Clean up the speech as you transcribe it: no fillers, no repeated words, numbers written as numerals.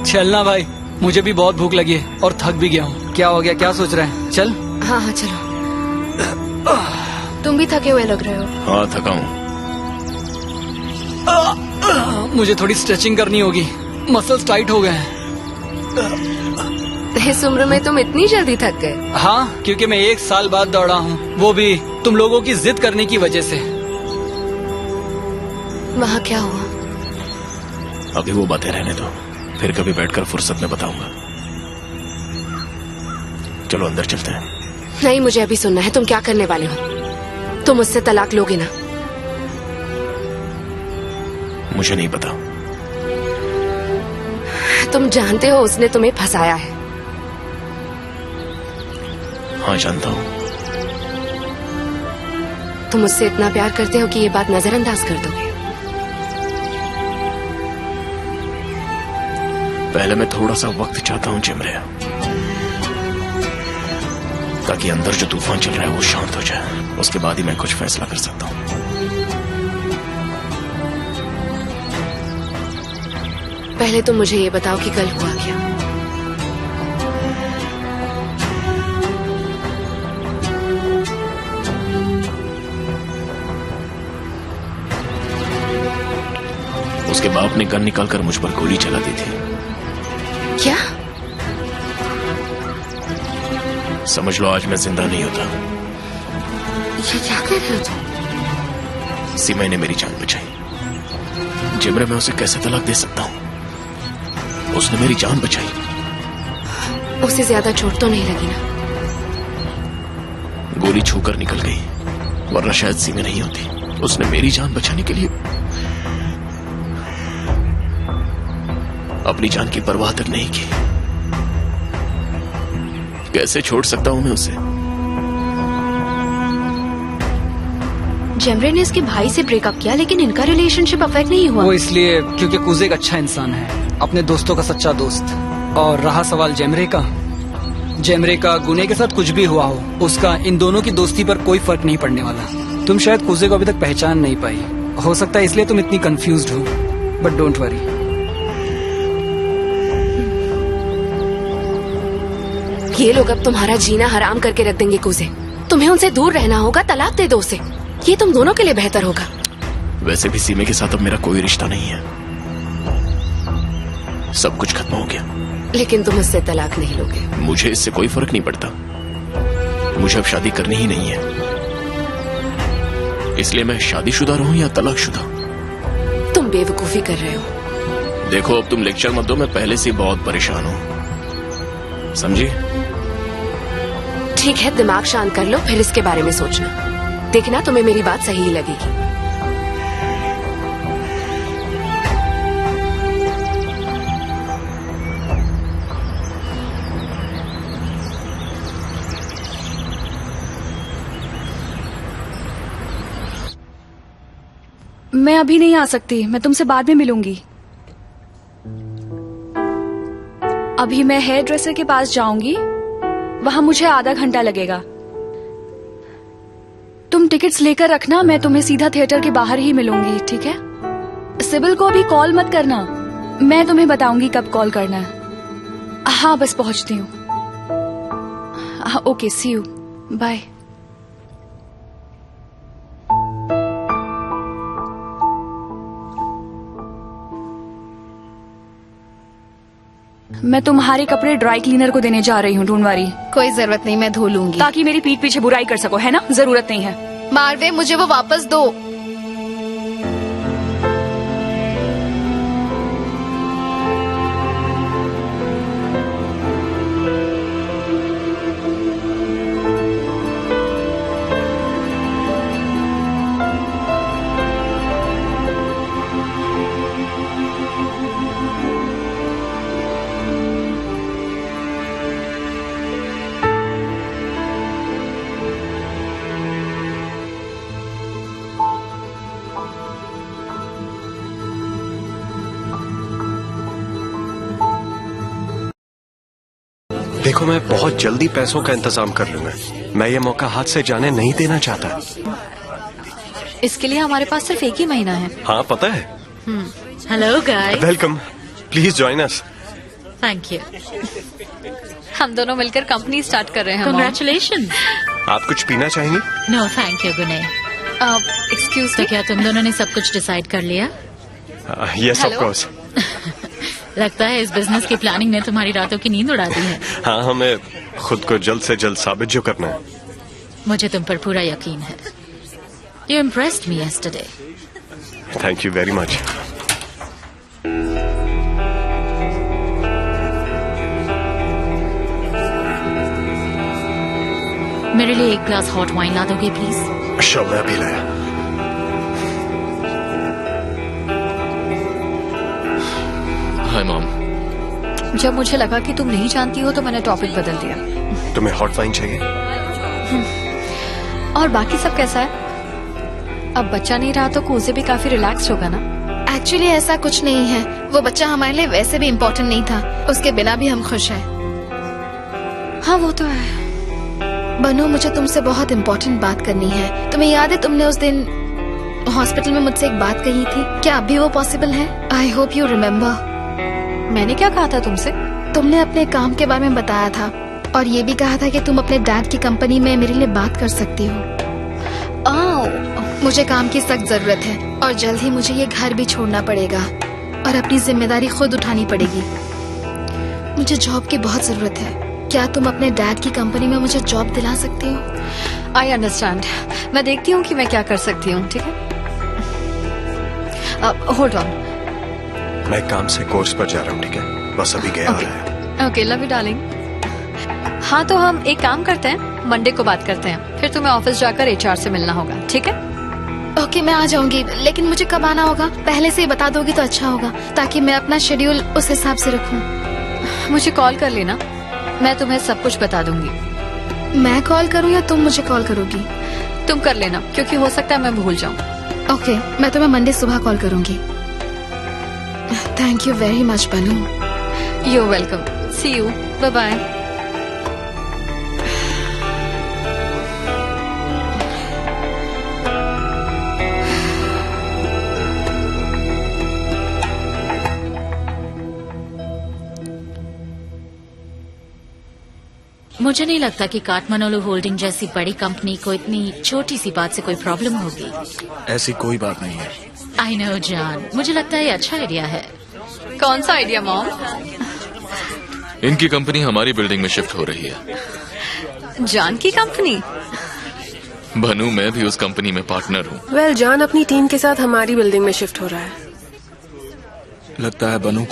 चलना भाई, मुझे भी बहुत भूख लगी है और थक भी गया हूँ। क्या हो गया, क्या सोच रहे हैं? चल। हाँ हाँ चलो। तुम भी थके हुए लग रहे हो। हाँ थका हूँ। मुझे थोड़ी स्ट्रेचिंग करनी होगी, मसल्स टाइट हो गए हैं। इस उम्र में तुम इतनी जल्दी थक गए? हाँ, क्योंकि मैं 1 साल बाद दौड़ा हूँ, वो भी तुम लोगों की जिद करने की वजह से। वहाँ क्या हुआ? अभी वो बातें रहने दो, फिर कभी बैठकर फुर्सत में बताऊंगा। चलो अंदर चलते हैं। नहीं, मुझे अभी सुनना है, तुम क्या करने वाले हो? तुम मुझसे तलाक लोगे ना? मुझे नहीं पता। तुम जानते हो उसने तुम्हें फंसाया है। हाँ जानता हूँ। तुम मुझसे इतना प्यार करते हो कि ये बात नजरअंदाज कर दोगे? पहले मैं थोड़ा सा वक्त चाहता हूँ जिमरे, ताकि अंदर जो तूफान चल रहा है वो शांत हो जाए। उसके बाद ही मैं कुछ फैसला कर सकता हूँ। पहले तुम मुझे ये बताओ कि कल हुआ क्या? उसके बाप ने गन निकालकर मुझ पर गोली चला दी थी। क्या? समझ लो आज मैं जिंदा नहीं होता। ये क्या कर रहे हो तुम? सीमा ने मेरी जान बचाई। जिमरे मैं उसे कैसे तलाक दे सकता हूँ? उसने मेरी जान बचाई। उसे ज्यादा चोट तो नहीं लगी ना? गोली छूकर निकल गई, वरना शायद सीमा नहीं होती। उसने मेरी जान बचाने के लिए अपनी जान की परवाह तक नहीं की। कैसे छोड़ सकता हूं मैं उसे? जेमरे ने इसके भाई से ब्रेकअप किया, लेकिन इनका रिलेशनशिप अफेक्ट नहीं हुआ। वो इसलिए क्योंकि कुजे एक अच्छा इंसान है, अपने दोस्तों का सच्चा दोस्त। और रहा सवाल जेमरे का गुने के साथ कुछ भी हुआ हो, उसका इन दोनों की दोस्ती पर कोई फर्क नहीं पड़ने वाला। तुम शायद कुजे को अभी तक पहचान नहीं पाई, हो सकता है इसलिए तुम इतनी कंफ्यूज्ड हो, बट डोंट वरी। ये लोग अब तुम्हारा जीना हराम करके रख देंगे कुजे। तुम्हें उनसे दूर रहना होगा, तलाक दे दो उसे। ये तुम दोनों के लिए बेहतर होगा। वैसे भी सीमा के साथ अब मेरा कोई रिश्ता नहीं है, सब कुछ खत्म हो गया। लेकिन तुम उससे तलाक नहीं लोगे। मुझे इससे कोई फर्क नहीं पड़ता, मुझे अब शादी करनी ही नहीं है। इसलिए मैं शादीशुदा रहूं या तलाकशुदा? तुम बेवकूफी कर रहे हो। देखो अब तुम लेक्चर मत दो, मैं पहले से बहुत परेशान हूं, समझी? ठीक है, दिमाग शांत कर लो, फिर इसके बारे में सोचना। देखना तुम्हें मेरी बात सही ही लगेगी। मैं अभी नहीं आ सकती, मैं तुमसे बाद में मिलूंगी। अभी मैं हेयर ड्रेसर के पास जाऊंगी, वहां मुझे आधा घंटा लगेगा। तुम टिकट्स लेकर रखना, मैं तुम्हें सीधा थिएटर के बाहर ही मिलूंगी, ठीक है? सिबिल को अभी कॉल मत करना, मैं तुम्हें बताऊंगी कब कॉल करना है। हाँ बस पहुंचती हूँ। Okay, see you, bye. मैं तुम्हारे कपड़े ड्राई क्लीनर को देने जा रही हूँ, डोंट वरी। कोई जरूरत नहीं, मैं धो लूंगी। ताकि मेरी पीठ पीछे बुराई कर सको, है ना? जरूरत नहीं है। मारवे, मुझे वो वापस दो। देखो मैं बहुत जल्दी पैसों का इंतजाम कर लूंगा। मैं ये मौका हाथ से जाने नहीं देना चाहता। इसके लिए हमारे पास सिर्फ 1 ही महीना है। हाँ पता है। Hello guys. Welcome, please join us. Thank you. हम दोनों मिलकर कंपनी स्टार्ट कर रहे हैं मॉम। कंग्रेचुलेशन। आप कुछ पीना चाहेंगे? नो थैंक यू गुने। एक्सक्यूज तो क्या तुम दोनों ने सब कुछ डिसाइड कर लिया? Yes of Hello? कोर्स। लगता है इस बिजनेस की प्लानिंग ने तुम्हारी रातों की नींद उड़ा दी है। हाँ, हमें खुद को जल्द से जल्द साबित जो करना है। मुझे तुम पर पूरा यकीन है। You impressed me yesterday. Thank you very much. मेरे लिए एक ग्लास हॉट वाइन ला दोगे प्लीज? श्योर, मैं अभी लाया। Hi mom. जब मुझे लगा कि तुम नहीं जानती हो तो मैंने टॉपिक बदल दिया। तुम्हें हॉट वाइन चाहिए? और बाकी सब कैसा है? अब बच्चा नहीं रहा तो कूजे भी काफी रिलैक्स होगा ना? एक्चुअली ऐसा कुछ नहीं है, वो बच्चा हमारे लिए वैसे भी इम्पोर्टेंट नहीं था, उसके बिना भी हम खुश हैं। हाँ वो तो है। बनो, मुझे तुमसे बहुत इम्पोर्टेंट बात करनी है। तुम्हें याद है तुमने उस दिन हॉस्पिटल में मुझसे एक बात कही थी? क्या अभी वो पॉसिबल है? I hope you remember. मैंने क्या कहा था तुमसे? तुमने अपने काम के बारे में बताया था और ये भी कहा था कि तुम अपने डैड की कंपनी में मेरे लिए बात कर सकती हो। मुझे काम की सख्त जरूरत है और जल्द ही मुझे ये घर भी छोड़ना पड़ेगा और अपनी जिम्मेदारी खुद उठानी पड़ेगी। मुझे जॉब की बहुत जरूरत है। क्या तुम अपने डैड की कंपनी में मुझे जॉब दिला सकती हो? I understand. मैं देखती हूँ कि मैं क्या कर सकती हूँ। ठीक है, होल्ड ऑन। मैं काम से कोर्स पर जा रहा हूँ, ठीक है? बस अभी गया Okay. है। Okay, love you darling. हाँ तो हम एक काम करते हैं, मंडे को बात करते हैं। फिर तुम्हें ऑफिस जाकर एचआर से मिलना होगा, ठीक है? ओके, मैं आ जाऊंगी, लेकिन मुझे कब आना होगा? पहले से ही बता दोगी तो अच्छा होगा, ताकि मैं अपना शेड्यूल उस हिसाब से रखूं। मुझे कॉल कर लेना, मैं तुम्हें सब कुछ बता दूंगी। मैं कॉल करूं या तुम मुझे कॉल करोगी? तुम कर लेना, क्योंकि हो सकता है मैं भूल जाऊं। ओके, मैं तुम्हें मंडे सुबह कॉल करूंगी। Thank you very much Banu. You welcome. See you, bye bye. मुझे नहीं लगता कि काठमांडू होल्डिंग जैसी बड़ी कंपनी को इतनी छोटी सी बात से कोई प्रॉब्लम होगी। ऐसी कोई बात नहीं है। आई नो जान, मुझे लगता है ये अच्छा आइडिया है। कौन सा आइडिया मॉम? इनकी कंपनी हमारी बिल्डिंग में शिफ्ट हो रही है। जान की कंपनी? भनु, मैं भी उस कंपनी में पार्टनर हूँ। वेल, जान अपनी टीम के साथ हमारी बिल्डिंग में शिफ्ट हो रहा है। लगता है बनु को